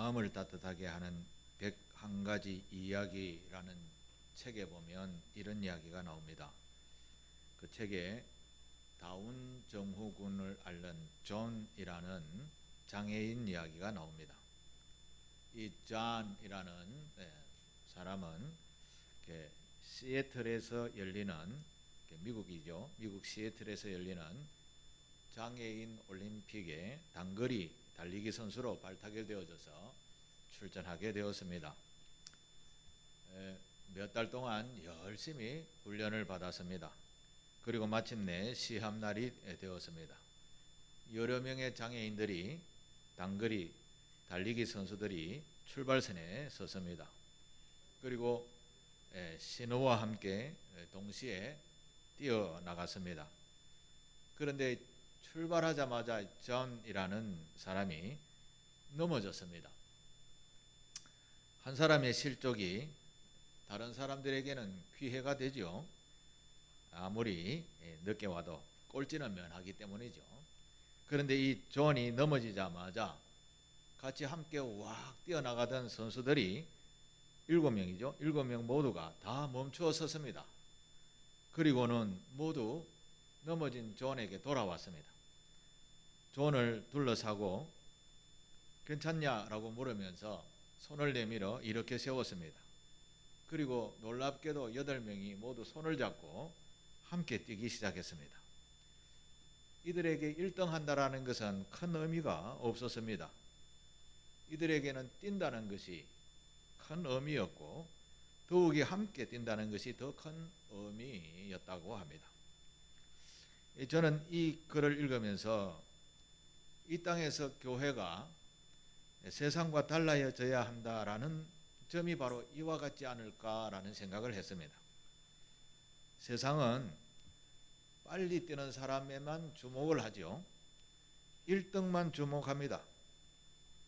마음을 따뜻하게 하는 101가지 이야기라는 책에 보면 이런 이야기가 나옵니다. 그 책에 다운 정후군을 앓는 존이라는 장애인 이야기가 나옵니다. 이 존이라는 사람은 시애틀에서 열리는, 미국이죠. 미국 시애틀에서 열리는 장애인 올림픽에 단거리 달리기 선수로 발탁되어져서 출전하게 되었습니다. 몇 달 동안 열심히 훈련을 받았습니다. 그리고 마침내 시합날이 되었습니다. 여러 명의 장애인들이, 단거리 달리기 선수들이 출발선에 섰습니다. 그리고 신호와 함께 동시에 뛰어나갔습니다. 그런데 출발하자마자 존이라는 사람이 넘어졌습니다. 한 사람의 실족이 다른 사람들에게는 피해가 되죠. 아무리 늦게 와도 꼴찌는 면하기 때문이죠. 그런데 이 존이 넘어지자마자 같이 함께 왁 뛰어나가던 선수들이 7명이죠. 7명 모두가 다 멈추어 섰습니다. 그리고는 모두 넘어진 존에게 돌아왔습니다. 존을 둘러싸고 괜찮냐라고 물으면서 손을 내밀어 이렇게 세웠습니다. 그리고 놀랍게도 8명이 모두 손을 잡고 함께 뛰기 시작했습니다. 이들에게 1등 한다라는 것은 큰 의미가 없었습니다. 이들에게는 뛴다는 것이 큰 의미였고 더욱이 함께 뛴다는 것이 더 큰 의미였다고 합니다. 저는 이 글을 읽으면서 이 땅에서 교회가 세상과 달라져야 한다라는 점이 바로 이와 같지 않을까라는 생각을 했습니다. 세상은 빨리 뛰는 사람에만 주목을 하죠. 1등만 주목합니다.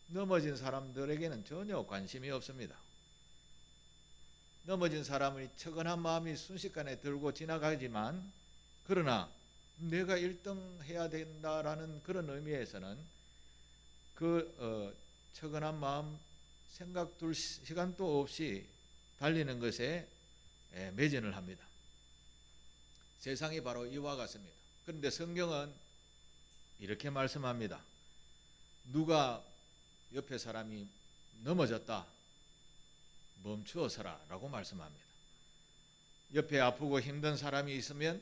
넘어진 사람들에게는 전혀 관심이 없습니다. 넘어진 사람의 처근한 마음이 순식간에 들고 지나가지만, 그러나 내가 1등 해야 된다라는 그런 의미에서는 처근한 마음 생각 둘 시간도 없이 달리는 것에 매진을 합니다. 세상이 바로 이와 같습니다. 그런데 성경은 이렇게 말씀합니다. 누가 옆에 사람이 넘어졌다, 멈추어 서라 라고 말씀합니다. 옆에 아프고 힘든 사람이 있으면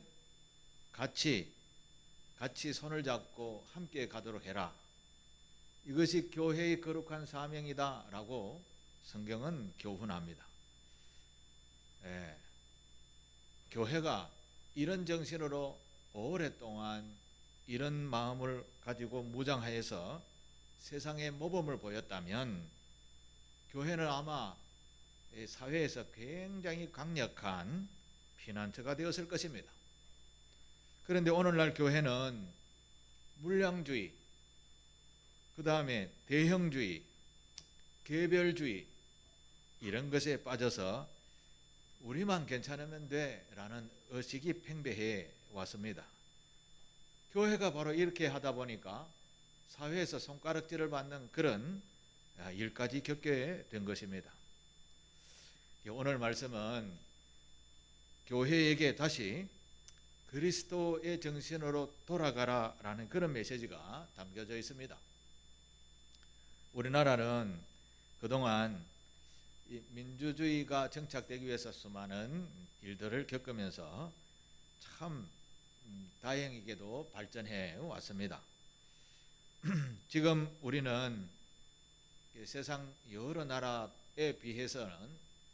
같이 손을 잡고 함께 가도록 해라. 이것이 교회의 거룩한 사명이다 라고 성경은 교훈합니다. 교회가 이런 정신으로 오랫동안 이런 마음을 가지고 무장하여서 세상에 모범을 보였다면 교회는 아마 사회에서 굉장히 강력한 피난처가 되었을 것입니다. 그런데 오늘날 교회는 물량주의, 그 다음에 대형주의, 개별주의, 이런 것에 빠져서 우리만 괜찮으면 돼 라는 의식이 팽배해 왔습니다. 교회가 바로 이렇게 하다 보니까 사회에서 손가락질을 받는 그런 일까지 겪게 된 것입니다. 오늘 말씀은 교회에게 다시 그리스도의 정신으로 돌아가라 라는 그런 메시지가 담겨져 있습니다. 우리나라는 그동안 민주주의가 정착되기 위해서 수많은 일들을 겪으면서 참 다행히게도 발전해 왔습니다. 지금 우리는 세상 여러 나라에 비해서는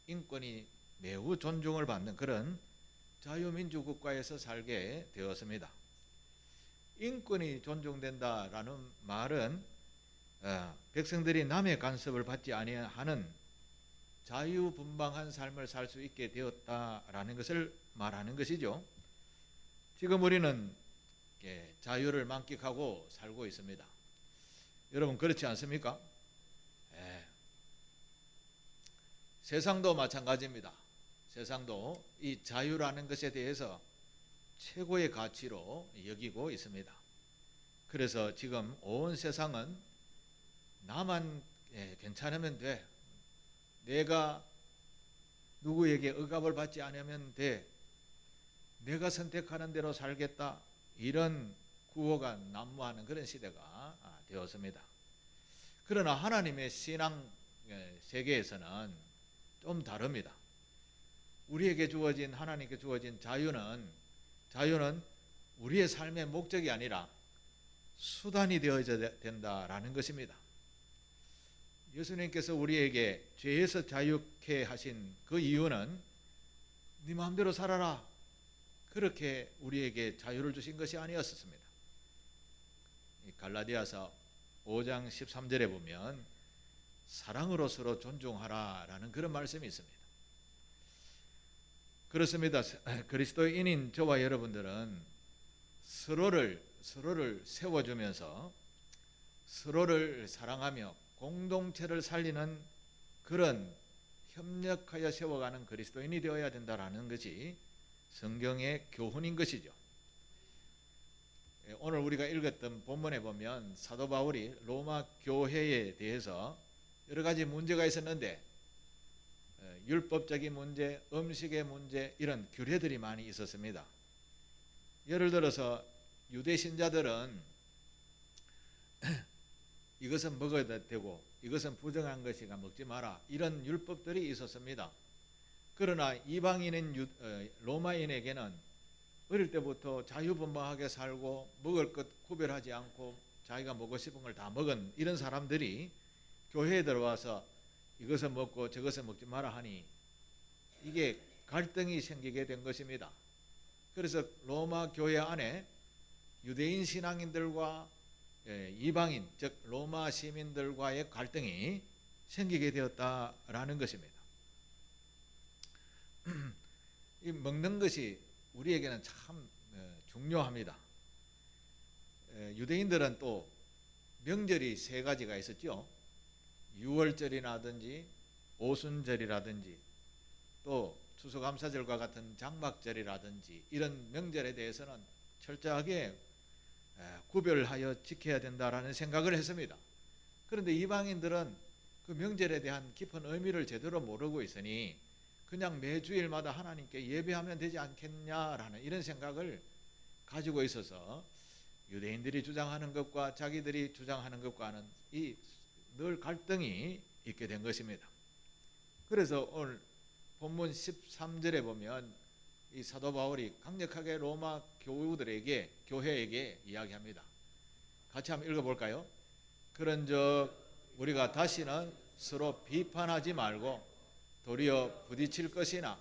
인권이 매우 존중을 받는 그런 자유민주국가에서 살게 되었습니다. 인권이 존중된다라는 말은 백성들이 남의 간섭을 받지 아니하는 자유분방한 삶을 살 수 있게 되었다라는 것을 말하는 것이죠. 지금 우리는 자유를 만끽하고 살고 있습니다. 여러분 그렇지 않습니까? 세상도 마찬가지입니다. 세상도 이 자유라는 것에 대해서 최고의 가치로 여기고 있습니다. 그래서 지금 온 세상은 나만 괜찮으면 돼. 내가 누구에게 억압을 받지 않으면 돼. 내가 선택하는 대로 살겠다. 이런 구호가 난무하는 그런 시대가 되었습니다. 그러나 하나님의 신앙 세계에서는 좀 다릅니다. 우리에게 주어진, 하나님께 주어진 자유는 우리의 삶의 목적이 아니라 수단이 되어야 된다라는 것입니다. 예수님께서 우리에게 죄에서 자유케 하신 그 이유는 네 마음대로 살아라, 그렇게 우리에게 자유를 주신 것이 아니었습니다. 갈라디아서 5장 13절에 보면 사랑으로 서로 존중하라 라는 그런 말씀이 있습니다. 그렇습니다. 그리스도인인 저와 여러분들은 서로를 세워주면서 서로를 사랑하며 공동체를 살리는 그런 협력하여 세워가는 그리스도인이 되어야 된다라는 것이 성경의 교훈인 것이죠. 오늘 우리가 읽었던 본문에 보면 사도 바울이 로마 교회에 대해서 여러 가지 문제가 있었는데, 율법적인 문제, 음식의 문제, 이런 규례들이 많이 있었습니다. 예를 들어서 유대 신자들은 이것은 먹어야 되고 이것은 부정한 것이가 먹지 마라, 이런 율법들이 있었습니다. 그러나 이방인인 로마인에게는 어릴 때부터 자유분방하게 살고 먹을 것 구별하지 않고 자기가 먹고 싶은 걸 다 먹은 이런 사람들이 교회에 들어와서 이것을 먹고 저것을 먹지 마라 하니 이게 갈등이 생기게 된 것입니다. 그래서 로마 교회 안에 유대인 신앙인들과 이방인, 즉 로마 시민들과의 갈등이 생기게 되었다라는 것입니다. 이 먹는 것이 우리에게는 참 중요합니다. 유대인들은 또 명절이 세 가지가 있었죠. 유월절이라든지 오순절이라든지 또 추수감사절과 같은 장막절이라든지 이런 명절에 대해서는 철저하게 구별하여 지켜야 된다라는 생각을 했습니다. 그런데 이방인들은 그 명절에 대한 깊은 의미를 제대로 모르고 있으니 그냥 매주일마다 하나님께 예배하면 되지 않겠냐라는 이런 생각을 가지고 있어서 유대인들이 주장하는 것과 자기들이 주장하는 것과는 늘 갈등이 있게 된 것입니다. 그래서 오늘 본문 13절에 보면 이 사도 바울이 강력하게 로마 교회에게 이야기합니다. 같이 한번 읽어볼까요? 그런즉 우리가 다시는 서로 비판하지 말고 도리어 부딪힐 것이나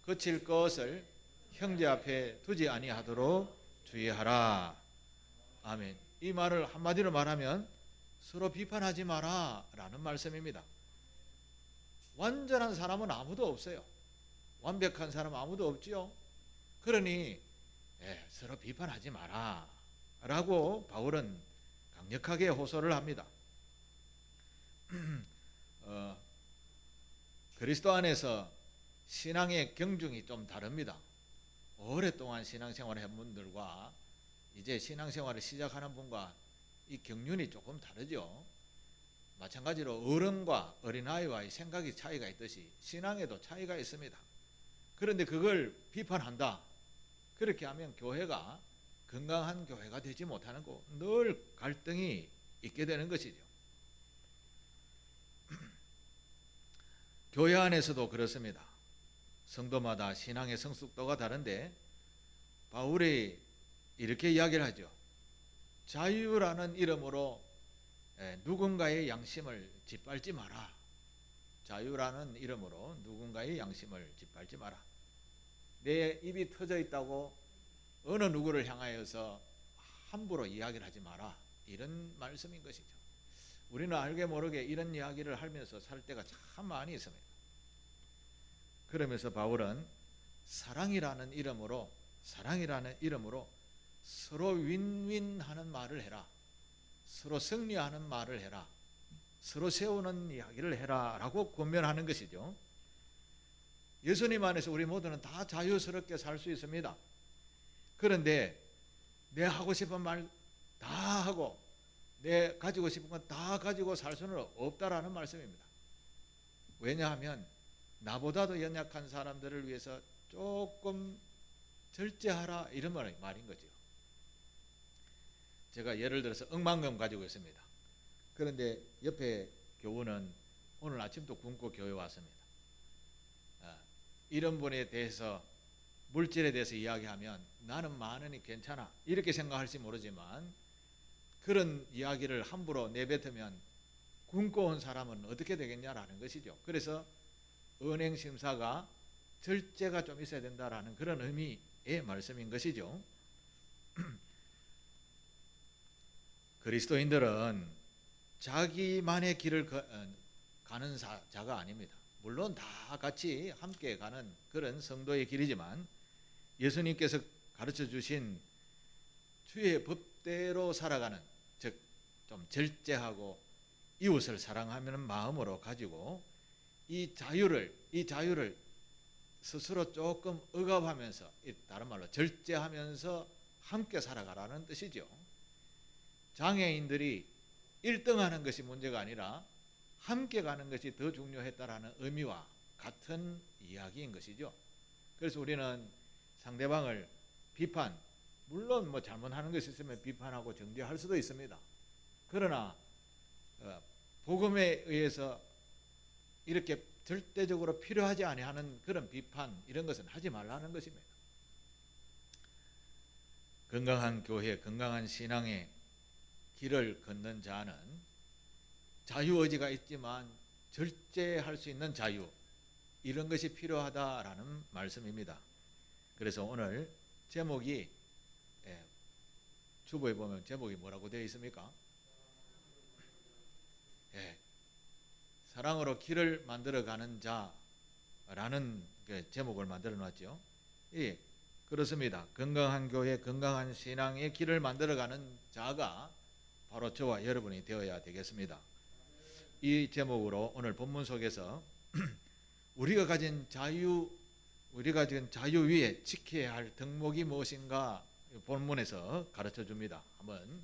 거칠 것을 형제 앞에 두지 아니하도록 주의하라. 아멘. 이 말을 한마디로 말하면 서로 비판하지 마라 라는 말씀입니다. 완전한 사람은 아무도 없어요. 완벽한 사람 아무도 없지요. 그러니 서로 비판하지 마라 라고 바울은 강력하게 호소를 합니다. 그리스도 안에서 신앙의 경중이 좀 다릅니다. 오랫동안 신앙생활을 한 분들과 이제 신앙생활을 시작하는 분과 이 경륜이 조금 다르죠. 마찬가지로 어른과 어린아이와의 생각의 차이가 있듯이 신앙에도 차이가 있습니다. 그런데 그걸 비판한다, 그렇게 하면 교회가 건강한 교회가 되지 못하는 거, 늘 갈등이 있게 되는 것이죠. 교회 안에서도 그렇습니다. 성도마다 신앙의 성숙도가 다른데 바울이 이렇게 이야기를 하죠. 자유라는 이름으로 누군가의 양심을 짓밟지 마라. 자유라는 이름으로 누군가의 양심을 짓밟지 마라. 내 입이 터져 있다고 어느 누구를 향하여서 함부로 이야기를 하지 마라. 이런 말씀인 것이죠. 우리는 알게 모르게 이런 이야기를 하면서 살 때가 참 많이 있습니다. 그러면서 바울은 사랑이라는 이름으로 서로 윈윈하는 말을 해라. 서로 승리하는 말을 해라. 서로 세우는 이야기를 해라 라고 권면하는 것이죠. 예수님 안에서 우리 모두는 다 자유스럽게 살 수 있습니다. 그런데 내 하고 싶은 말 다 하고 내 가지고 싶은 건 다 가지고 살 수는 없다라는 말씀입니다. 왜냐하면 나보다도 연약한 사람들을 위해서 조금 절제하라, 이런 말인 거죠. 제가 예를 들어서 억만금 가지고 있습니다. 그런데 옆에 교우는 오늘 아침도 굶고 교회 왔습니다. 이런 분에 대해서, 물질에 대해서 이야기하면 나는 많으니 괜찮아 이렇게 생각할지 모르지만, 그런 이야기를 함부로 내뱉으면 굶고 온 사람은 어떻게 되겠냐라는 것이죠. 그래서 은행 심사가 절제가 좀 있어야 된다라는 그런 의미의 말씀인 것이죠. 그리스도인들은 자기만의 길을 가는 자가 아닙니다. 물론 다 같이 함께 가는 그런 성도의 길이지만, 예수님께서 가르쳐 주신 주의 법대로 살아가는, 즉 좀 절제하고 이웃을 사랑하는 마음으로 가지고 이 자유를 스스로 조금 억압하면서, 다른 말로 절제하면서 함께 살아가라는 뜻이죠. 장애인들이 1등하는 것이 문제가 아니라 함께 가는 것이 더 중요했다라는 의미와 같은 이야기인 것이죠. 그래서 우리는 상대방을 비판, 물론 뭐 잘못하는 것이 있으면 비판하고 정죄할 수도 있습니다. 그러나 복음에 의해서 이렇게 절대적으로 필요하지 아니하는 그런 비판, 이런 것은 하지 말라는 것입니다. 건강한 교회, 건강한 신앙의 길을 걷는 자는 자유의지가 있지만 절제할 수 있는 자유, 이런 것이 필요하다라는 말씀입니다. 그래서 오늘 제목이, 주보에 보면 제목이 뭐라고 되어 있습니까? 사랑으로 길을 만들어가는 자라는 제목을 만들어 놨죠. 예, 그렇습니다. 건강한 교회, 건강한 신앙의 길을 만들어가는 자가 바로 저와 여러분이 되어야 되겠습니다. 이 제목으로 오늘 본문 속에서 우리가 가진 자유 위에 지켜야 할 덕목이 무엇인가 본문에서 가르쳐 줍니다. 한번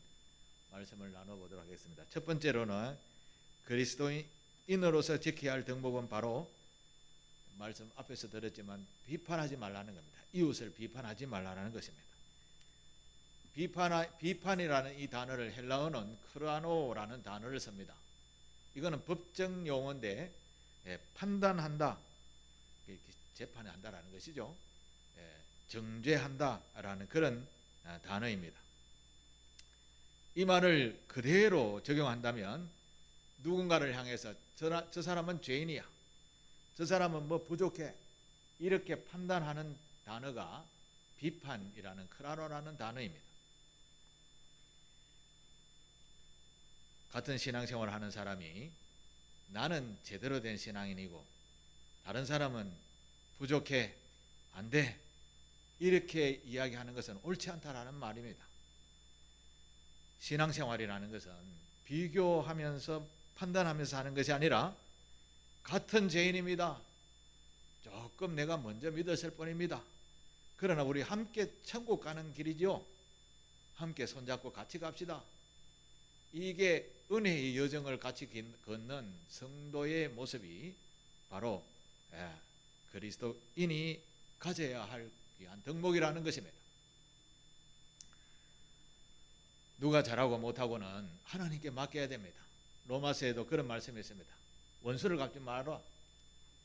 말씀을 나눠보도록 하겠습니다. 첫 번째로는 그리스도인으로서 지켜야 할 덕목은 바로, 말씀 앞에서 들었지만 비판하지 말라는 겁니다. 이웃을 비판하지 말라는 것입니다. 비판이라는 이 단어를 헬라어는 크라노라는 단어를 씁니다. 이거는 법정 용어인데, 판단한다, 재판한다라는 것이죠. 정죄한다라는 그런 단어입니다. 이 말을 그대로 적용한다면 누군가를 향해서 저 사람은 죄인이야, 저 사람은 뭐 부족해, 이렇게 판단하는 단어가 비판이라는, 크라노라는 단어입니다. 같은 신앙생활을 하는 사람이 나는 제대로 된 신앙인이고 다른 사람은 부족해, 안 돼, 이렇게 이야기하는 것은 옳지 않다라는 말입니다. 신앙생활이라는 것은 비교하면서 판단하면서 하는 것이 아니라, 같은 죄인입니다, 조금 내가 먼저 믿었을 뿐입니다, 그러나 우리 함께 천국 가는 길이죠, 함께 손잡고 같이 갑시다, 이게 은혜의 여정을 같이 걷는 성도의 모습이 바로 그리스도인이 가져야 할 귀한 덕목이라는 것입니다. 누가 잘하고 못하고는 하나님께 맡겨야 됩니다. 로마서에도 그런 말씀이 있습니다. 원수를 갚지 마라,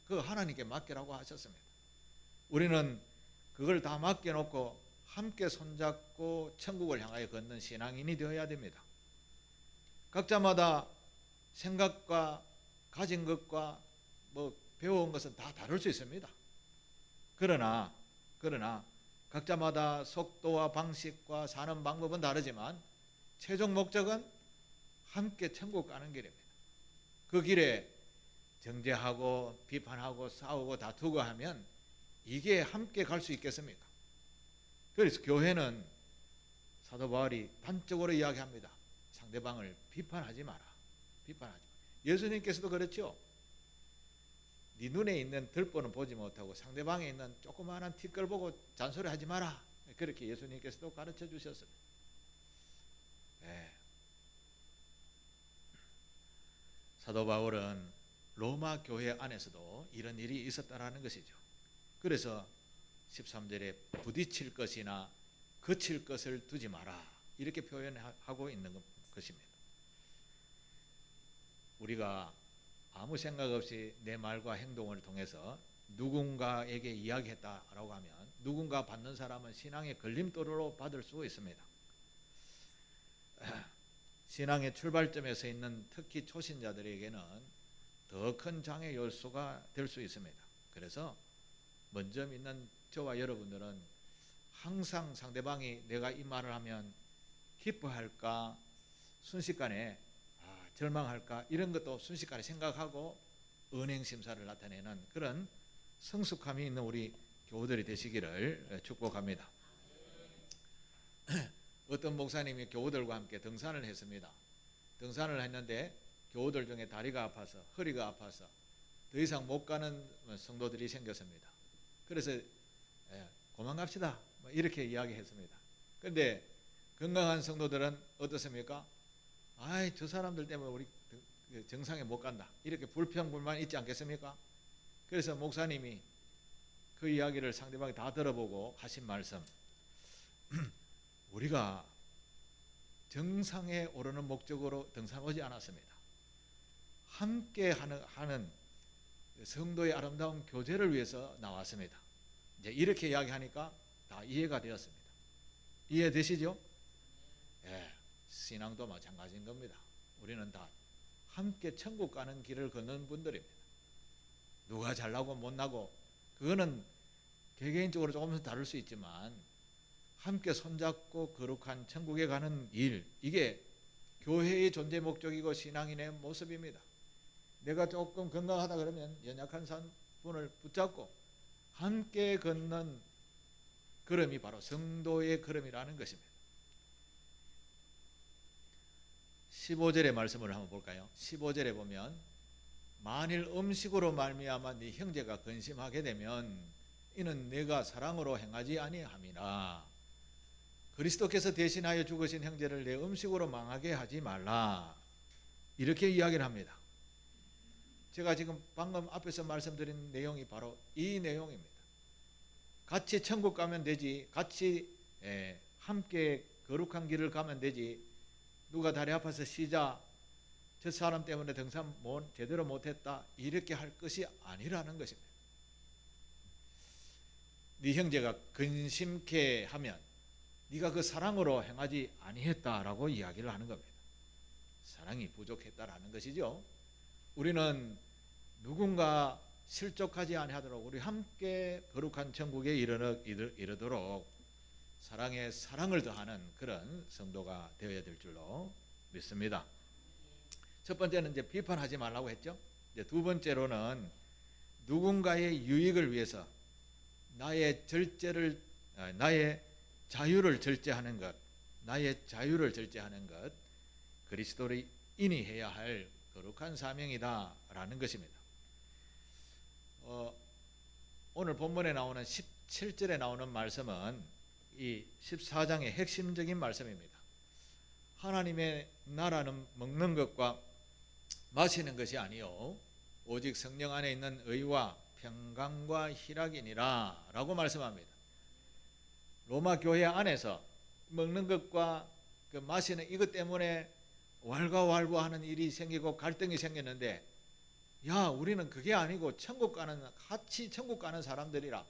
그거 하나님께 맡기라고 하셨습니다. 우리는 그걸 다 맡겨놓고 함께 손잡고 천국을 향하여 걷는 신앙인이 되어야 됩니다. 각자마다 생각과 가진 것과 뭐 배워온 것은 다 다를 수 있습니다. 그러나 각자마다 속도와 방식과 사는 방법은 다르지만 최종 목적은 함께 천국 가는 길입니다. 그 길에 정죄하고 비판하고 싸우고 다투고 하면 이게 함께 갈 수 있겠습니까? 그래서 교회는 사도 바울이 단적으로 이야기합니다. 상대방을 비판하지 마라. 비판하지 마라. 예수님께서도 그렇죠. 네 눈에 있는 들보는 보지 못하고 상대방에 있는 조그마한 티끌 보고 잔소리하지 마라. 그렇게 예수님께서도 가르쳐 주셨습니다. 사도 바울은 로마 교회 안에서도 이런 일이 있었다라는 것이죠. 그래서 13절에 부딪힐 것이나 거칠 것을 두지 마라 이렇게 표현하고 있는 것입니다. 우리가 아무 생각 없이 내 말과 행동을 통해서 누군가에게 이야기했다라고 하면 누군가 받는 사람은 신앙의 걸림돌로 받을 수 있습니다. 신앙의 출발점에 서 있는 특히 초신자들에게는 더 큰 장애 요소가 될 수 있습니다. 그래서 먼저 믿는 저와 여러분들은 항상 상대방이 내가 이 말을 하면 기뻐할까 순식간에 절망할까 이런 것도 순식간에 생각하고 은행심사를 나타내는 그런 성숙함이 있는 우리 교우들이 되시기를 축복합니다. 어떤 목사님이 교우들과 함께 등산을 했습니다. 등산을 했는데 교우들 중에 다리가 아파서 허리가 아파서 더 이상 못 가는 성도들이 생겼습니다. 그래서 그만 갑시다 이렇게 이야기했습니다. 그런데 건강한 성도들은 어떻습니까? 저 사람들 때문에 우리 정상에 못 간다 이렇게 불평불만 있지 않겠습니까? 그래서 목사님이 그 이야기를 상대방이 다 들어보고 하신 말씀, 우리가 정상에 오르는 목적으로 등산 오지 않았습니다. 함께 하는 성도의 아름다운 교제를 위해서 나왔습니다. 이제 이렇게 이야기하니까 다 이해가 되었습니다. 이해되시죠? 예, 신앙도 마찬가지인 겁니다. 우리는 다 함께 천국 가는 길을 걷는 분들입니다. 누가 잘나고 못나고 그거는 개개인적으로 조금씩 다를 수 있지만 함께 손잡고 거룩한 천국에 가는 일, 이게 교회의 존재 목적이고 신앙인의 모습입니다. 내가 조금 건강하다 그러면 연약한 분을 붙잡고 함께 걷는 걸음이 바로 성도의 걸음이라는 것입니다. 15절의 말씀을 한번 볼까요? 15절에 보면 만일 음식으로 말미암아 네 형제가 근심하게 되면 이는 내가 사랑으로 행하지 아니함이라. 그리스도께서 대신하여 죽으신 형제를 내 음식으로 망하게 하지 말라. 이렇게 이야기를 합니다. 제가 지금 방금 앞에서 말씀드린 내용이 바로 이 내용입니다. 같이 천국 가면 되지, 같이 함께 거룩한 길을 가면 되지, 누가 다리 아파서 쉬자, 저 사람 때문에 등산 제대로 못했다 이렇게 할 것이 아니라는 것입니다. 네 형제가 근심케 하면 네가 그 사랑으로 행하지 아니했다라고 이야기를 하는 겁니다. 사랑이 부족했다라는 것이죠. 우리는 누군가 실족하지 아니하도록 우리 함께 거룩한 천국에 이르도록 사랑에 사랑을 더하는 그런 성도가 되어야 될 줄로 믿습니다. 첫 번째는 이제 비판하지 말라고 했죠. 이제 두 번째로는 누군가의 유익을 위해서 나의 자유를 절제하는 것, 그리스도인이 해야 할 거룩한 사명이다라는 것입니다. 오늘 본문에 나오는 17절에 나오는 말씀은 이 14장의 핵심적인 말씀입니다. 하나님의 나라는 먹는 것과 마시는 것이 아니요 오직 성령 안에 있는 의와 평강과 희락이니라 라고 말씀합니다. 로마 교회 안에서 먹는 것과 그 마시는 이것 때문에 왈가왈부하는 일이 생기고 갈등이 생겼는데, 우리는 그게 아니고 같이 천국 가는 사람들이라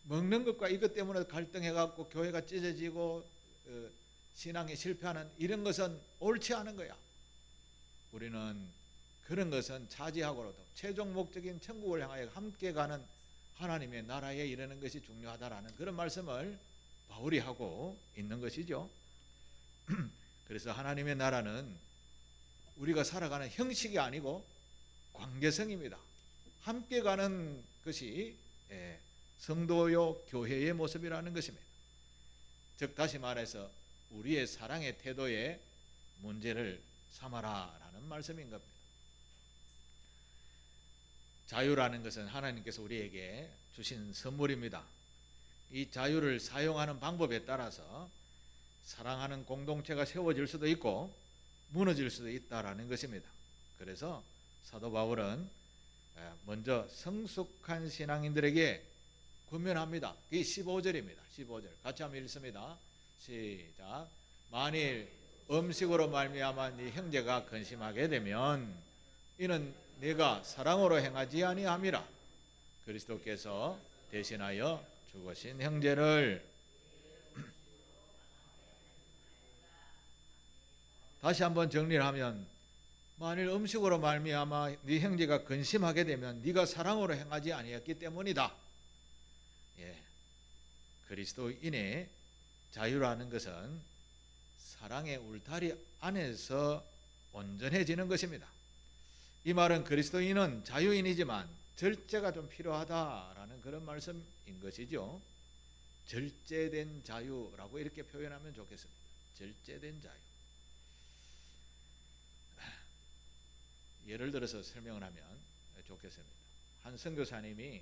먹는 것과 이것 때문에 갈등해갖고 교회가 찢어지고 신앙이 실패하는 이런 것은 옳지 않은 거야. 우리는 그런 것은 차지하고라도 최종 목적인 천국을 향하여 함께 가는 하나님의 나라에 이르는 것이 중요하다라는 그런 말씀을 바울이 하고 있는 것이죠. 그래서 하나님의 나라는 우리가 살아가는 형식이 아니고 관계성입니다. 함께 가는 것이 성도요 교회의 모습이라는 것입니다. 즉 다시 말해서 우리의 사랑의 태도에 문제를 삼아라라는 말씀인 겁니다. 자유라는 것은 하나님께서 우리에게 주신 선물입니다. 이 자유를 사용하는 방법에 따라서 사랑하는 공동체가 세워질 수도 있고 무너질 수도 있다라는 것입니다. 그래서 사도 바울은 먼저 성숙한 신앙인들에게 권면합니다. 그게 15절입니다. 15절 같이 한번 읽습니다. 시작. 만일 음식으로 말미암아 네 형제가 근심하게 되면 이는 네가 사랑으로 행하지 아니함이라. 그리스도께서 대신하여 죽으신 형제를 다시 한번 정리를 하면, 만일 음식으로 말미암아 네 형제가 근심하게 되면 네가 사랑으로 행하지 아니했기 때문이다. 예, 그리스도인의 자유라는 것은 사랑의 울타리 안에서 온전해지는 것입니다. 이 말은 그리스도인은 자유인이지만 절제가 좀 필요하다라는 그런 말씀인 것이죠. 절제된 자유라고 이렇게 표현하면 좋겠습니다. 절제된 자유. 예를 들어서 설명을 하면 좋겠습니다. 한 선교사님이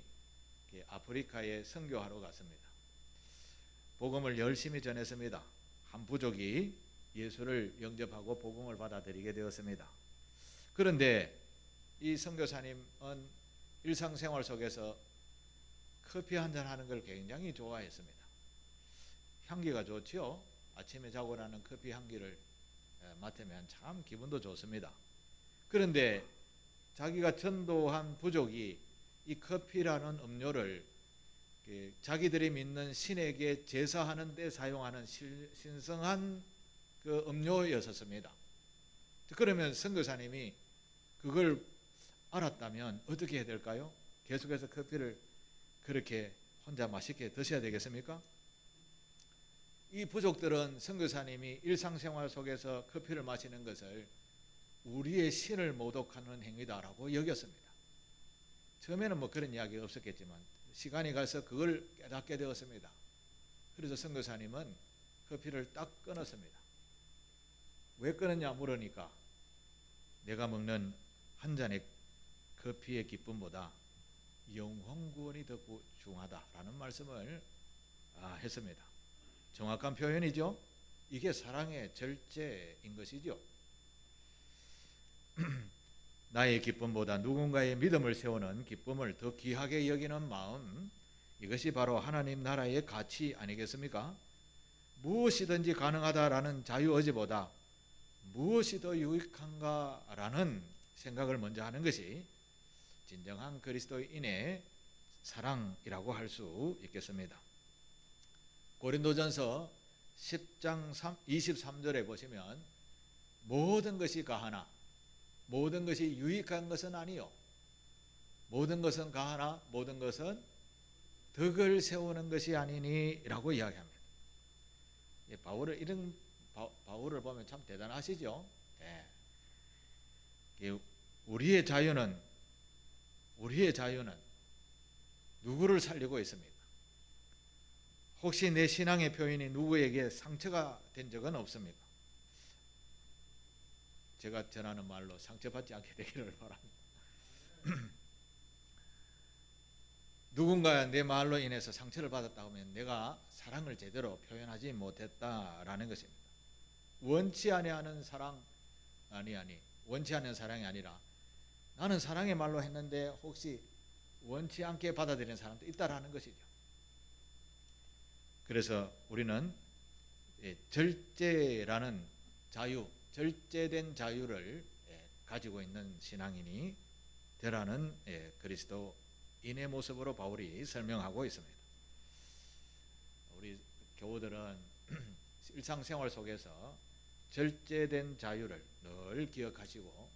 아프리카에 선교하러 갔습니다. 복음을 열심히 전했습니다. 한 부족이 예수를 영접하고 복음을 받아들이게 되었습니다. 그런데 이 선교사님은 일상생활 속에서 커피 한잔 하는 걸 굉장히 좋아했습니다. 향기가 좋지요. 아침에 자고 나는 커피 향기를 맡으면 참 기분도 좋습니다. 그런데 자기가 전도한 부족이 이 커피라는 음료를 자기들이 믿는 신에게 제사하는 데 사용하는 신성한 그 음료였었습니다. 그러면 선교사님이 그걸 알았다면 어떻게 해야 될까요? 계속해서 커피를 그렇게 혼자 맛있게 드셔야 되겠습니까? 이 부족들은 선교사님이 일상생활 속에서 커피를 마시는 것을 우리의 신을 모독하는 행위다라고 여겼습니다. 처음에는 뭐 그런 이야기가 없었겠지만 시간이 가서 그걸 깨닫게 되었습니다. 그래서 선교사님은 커피를 딱 끊었습니다. 왜 끊었냐 물으니까 내가 먹는 한 잔의 커피의 기쁨보다 영혼 구원이 더 중하다라는 말씀을 했습니다. 정확한 표현이죠. 이게 사랑의 절제인 것이죠. 나의 기쁨보다 누군가의 믿음을 세우는 기쁨을 더 귀하게 여기는 마음, 이것이 바로 하나님 나라의 가치 아니겠습니까? 무엇이든지 가능하다라는 자유의지보다 무엇이 더 유익한가라는 생각을 먼저 하는 것이 진정한 그리스도인의 사랑이라고 할 수 있겠습니다. 고린도전서 10장 23절에 보시면 모든 것이 가하나 모든 것이 유익한 것은 아니요 모든 것은 가하나 모든 것은 덕을 세우는 것이 아니니 라고 이야기합니다. 바울을 보면 참 대단하시죠. 우리의 자유는 누구를 살리고 있습니까? 혹시 내 신앙의 표현이 누구에게 상처가 된 적은 없습니까? 제가 전하는 말로 상처받지 않게 되기를 바랍니다. 누군가 내 말로 인해서 상처를 받았다 하면 내가 사랑을 제대로 표현하지 못했다라는 것입니다. 원치 아니하는 사랑 원치 않는 사랑이 아니라 나는 사랑의 말로 했는데 혹시 원치 않게 받아들이는 사람도 있다라는 것이죠. 그래서 우리는 절제라는 자유, 절제된 자유를 가지고 있는 신앙인이 되라는 그리스도인의 모습으로 바울이 설명하고 있습니다. 우리 교우들은 일상생활 속에서 절제된 자유를 늘 기억하시고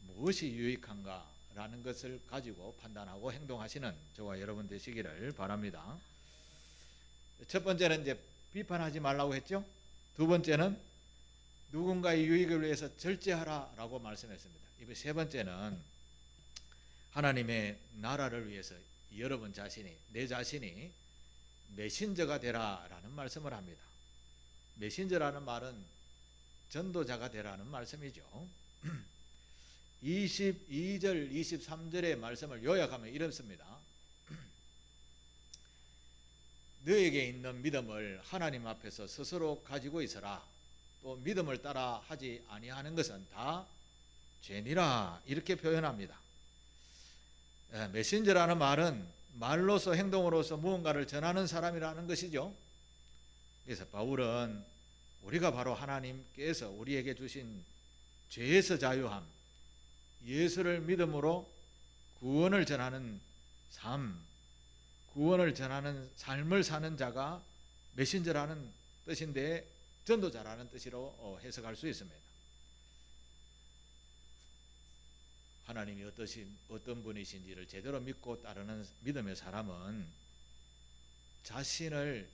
무엇이 유익한가라는 것을 가지고 판단하고 행동하시는 저와 여러분 되시기를 바랍니다. 첫 번째는 이제 비판하지 말라고 했죠. 두 번째는 누군가의 유익을 위해서 절제하라라고 말씀했습니다. 이번 세 번째는 하나님의 나라를 위해서 여러분 자신이, 내 자신이 메신저가 되라라는 말씀을 합니다. 메신저라는 말은 전도자가 되라는 말씀이죠. 22절, 23절의 말씀을 요약하면 이렇습니다. 너에게 있는 믿음을 하나님 앞에서 스스로 가지고 있어라. 또 믿음을 따라 하지 아니하는 것은 다 죄니라 이렇게 표현합니다. 메신저라는 말은 말로서 행동으로서 무언가를 전하는 사람이라는 것이죠. 그래서 바울은 우리가 바로 하나님께서 우리에게 주신 죄에서 자유함, 예수를 믿음으로 구원을 전하는 삶, 구원을 전하는 삶을 사는 자가 메신저라는 뜻인데 전도자라는 뜻으로 해석할 수 있습니다. 하나님이 어떤 분이신지를 제대로 믿고 따르는 믿음의 사람은 자신을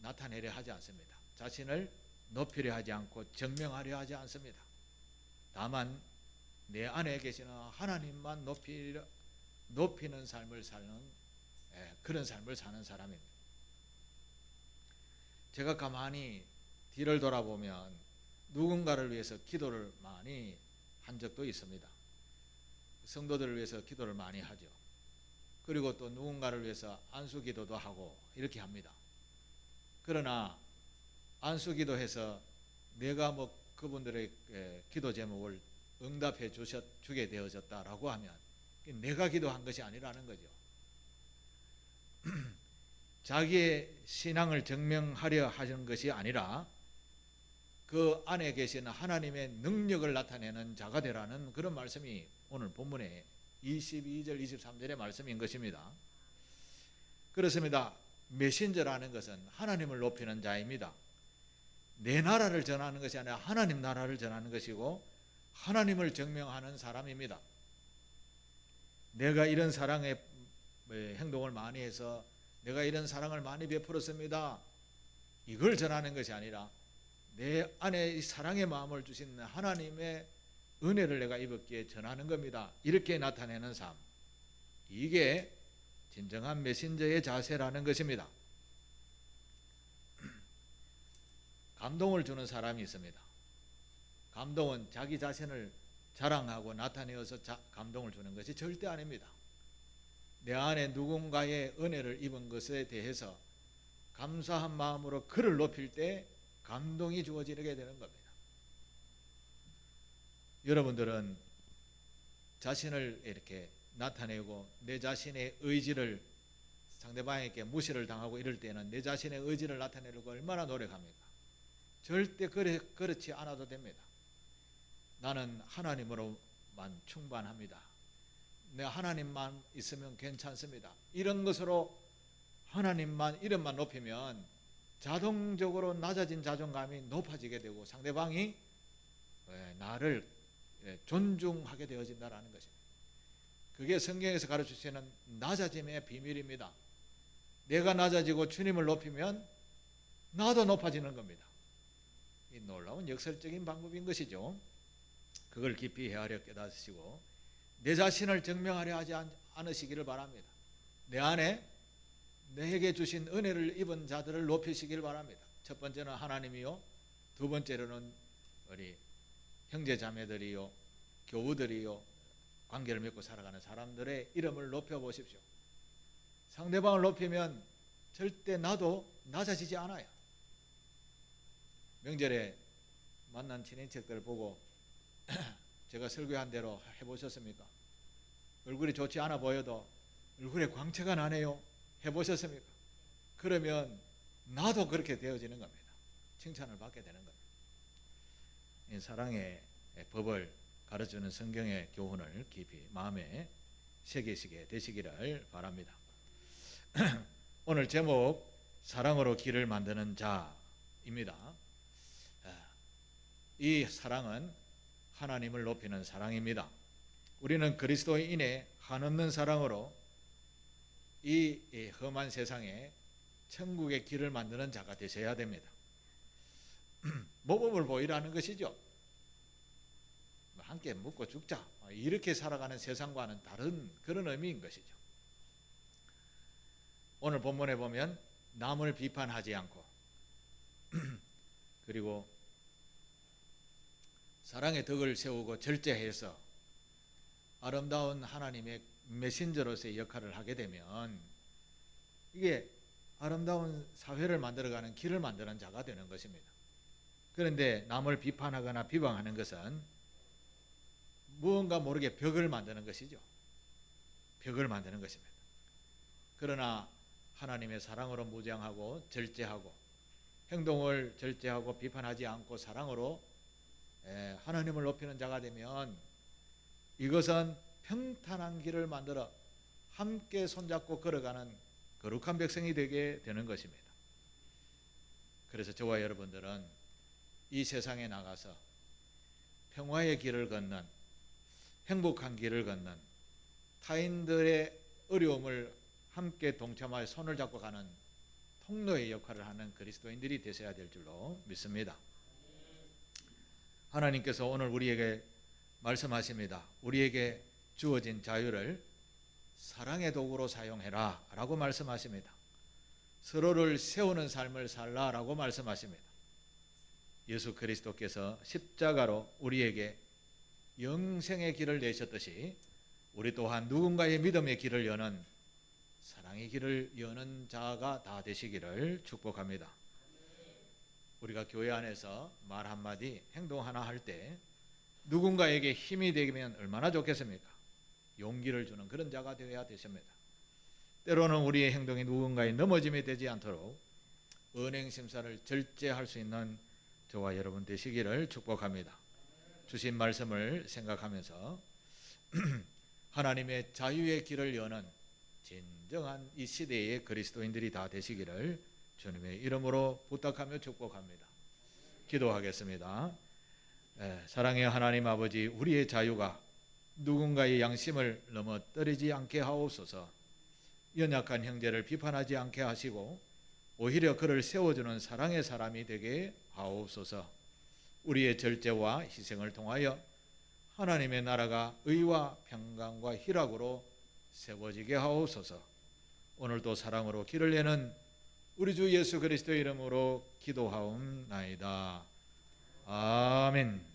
나타내려 하지 않습니다. 자신을 높이려 하지 않고 증명하려 하지 않습니다. 다만 내 안에 계시는 하나님만 높이는 삶을 사는 그런 삶을 사는 사람입니다. 제가 가만히 뒤를 돌아보면 누군가를 위해서 기도를 많이 한 적도 있습니다. 성도들을 위해서 기도를 많이 하죠. 그리고 또 누군가를 위해서 안수기도도 하고 이렇게 합니다. 그러나 안수기도해서 내가 뭐 그분들의 기도 제목을 응답해 주게 되어졌다라고 하면 내가 기도한 것이 아니라는 거죠. 자기의 신앙을 증명하려 하는 것이 아니라 그 안에 계신 하나님의 능력을 나타내는 자가 되라는 그런 말씀이 오늘 본문의 22절 23절의 말씀인 것입니다. 그렇습니다. 메신저라는 것은 하나님을 높이는 자입니다. 내 나라를 전하는 것이 아니라 하나님 나라를 전하는 것이고 하나님을 증명하는 사람입니다. 내가 이런 사랑의 행동을 많이 해서 내가 이런 사랑을 많이 베풀었습니다. 이걸 전하는 것이 아니라 내 안에 사랑의 마음을 주신 하나님의 은혜를 내가 입었기에 전하는 겁니다. 이렇게 나타내는 삶, 이게 진정한 메신저의 자세라는 것입니다. 감동을 주는 사람이 있습니다. 감동은 자기 자신을 자랑하고 나타내어서 감동을 주는 것이 절대 아닙니다. 내 안에 누군가의 은혜를 입은 것에 대해서 감사한 마음으로 그를 높일 때 감동이 주어지게 되는 겁니다. 여러분들은 자신을 이렇게 나타내고 내 자신의 의지를 상대방에게 무시를 당하고 이럴 때는 내 자신의 의지를 나타내려고 얼마나 노력합니까? 절대 그렇지 않아도 됩니다. 나는 하나님으로만 충만합니다. 내 하나님만 있으면 괜찮습니다. 이런 것으로 하나님만 이름만 높이면 자동적으로 낮아진 자존감이 높아지게 되고 상대방이 나를 존중하게 되어진다는 것입니다. 그게 성경에서 가르치시는 낮아짐의 비밀입니다. 내가 낮아지고 주님을 높이면 나도 높아지는 겁니다. 이 놀라운 역설적인 방법인 것이죠. 그걸 깊이 헤아려 깨닫으시고 내 자신을 증명하려 하지 않으시기를 바랍니다. 내 안에 내게 주신 은혜를 입은 자들을 높이시길 바랍니다. 첫 번째는 하나님이요, 두 번째로는 우리 형제 자매들이요, 교우들이요, 관계를 맺고 살아가는 사람들의 이름을 높여보십시오. 상대방을 높이면 절대 나도 낮아지지 않아요. 명절에 만난 친인척들 보고 제가 설교한 대로 해보셨습니까? 얼굴이 좋지 않아 보여도 얼굴에 광채가 나네요. 해보셨습니까? 그러면 나도 그렇게 되어지는 겁니다. 칭찬을 받게 되는 겁니다. 이 사랑의 법을 가르치는 성경의 교훈을 깊이 마음에 새기시게 되시기를 바랍니다. 오늘 제목 사랑으로 길을 만드는 자입니다. 이 사랑은 하나님을 높이는 사랑입니다. 우리는 그리스도인의 한없는 사랑으로 이 험한 세상에 천국의 길을 만드는 자가 되셔야 됩니다. 모범을 보이라는 것이죠. 함께 묻고 죽자 이렇게 살아가는 세상과는 다른 그런 의미인 것이죠. 오늘 본문에 보면 남을 비판하지 않고 그리고 사랑의 덕을 세우고 절제해서 아름다운 하나님의 메신저로서의 역할을 하게 되면 이게 아름다운 사회를 만들어가는 길을 만드는 자가 되는 것입니다. 그런데 남을 비판하거나 비방하는 것은 무언가 모르게 벽을 만드는 것이죠. 벽을 만드는 것입니다. 그러나 하나님의 사랑으로 무장하고 절제하고 행동을 절제하고 비판하지 않고 사랑으로 하나님을 높이는 자가 되면 이것은 평탄한 길을 만들어 함께 손잡고 걸어가는 거룩한 백성이 되게 되는 것입니다. 그래서 저와 여러분들은 이 세상에 나가서 평화의 길을 걷는, 행복한 길을 걷는, 타인들의 어려움을 함께 동참하여 손을 잡고 가는 통로의 역할을 하는 그리스도인들이 되셔야 될 줄로 믿습니다. 하나님께서 오늘 우리에게 말씀하십니다. 우리에게 주어진 자유를 사랑의 도구로 사용해라 라고 말씀하십니다. 서로를 세우는 삶을 살라 라고 말씀하십니다. 예수 그리스도께서 십자가로 우리에게 영생의 길을 내셨듯이 우리 또한 누군가의 믿음의 길을 여는 사랑의 길을 여는 자가 다 되시기를 축복합니다. 우리가 교회 안에서 말 한마디, 행동 하나 할 때 누군가에게 힘이 되면 얼마나 좋겠습니까? 용기를 주는 그런 자가 되어야 되십니다. 때로는 우리의 행동이 누군가의 넘어짐이 되지 않도록 언행심사를 절제할 수 있는 저와 여러분 되시기를 축복합니다. 주신 말씀을 생각하면서 하나님의 자유의 길을 여는 진정한 이 시대의 그리스도인들이 다 되시기를 주님의 이름으로 부탁하며 축복합니다. 기도하겠습니다. 사랑의 하나님 아버지, 우리의 자유가 누군가의 양심을 넘어뜨리지 않게 하옵소서. 연약한 형제를 비판하지 않게 하시고 오히려 그를 세워주는 사랑의 사람이 되게 하옵소서. 우리의 절제와 희생을 통하여 하나님의 나라가 의와 평강과 희락으로 세워지게 하옵소서. 오늘도 사랑으로 길을 내는 우리 주 예수 그리스도의 이름으로 기도하옵나이다. 아멘.